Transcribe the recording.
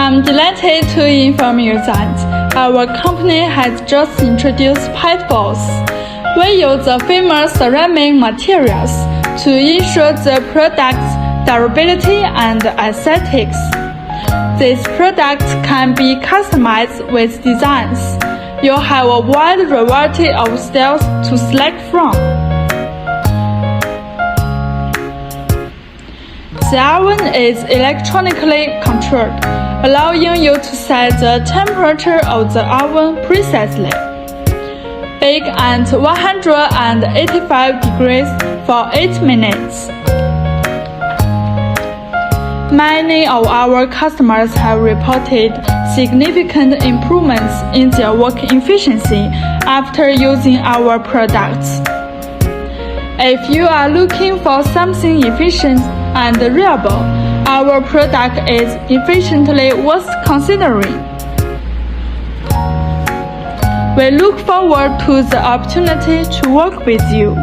I'm delighted to inform you that our company has just introduced PET balls. We use the famous ceramic materials to ensure the product's durability and aesthetics. These products can be customized with designs. You have a wide variety of styles to select from. The oven is electronically controlled, allowing you to set the temperature of the oven precisely. Bake at 185 degrees for 8 minutes. Many of our customers have reported significant improvements in their work efficiency after using our products. If you are looking for something efficient and reliable, our product is efficiently worth considering. We look forward to the opportunity to work with you.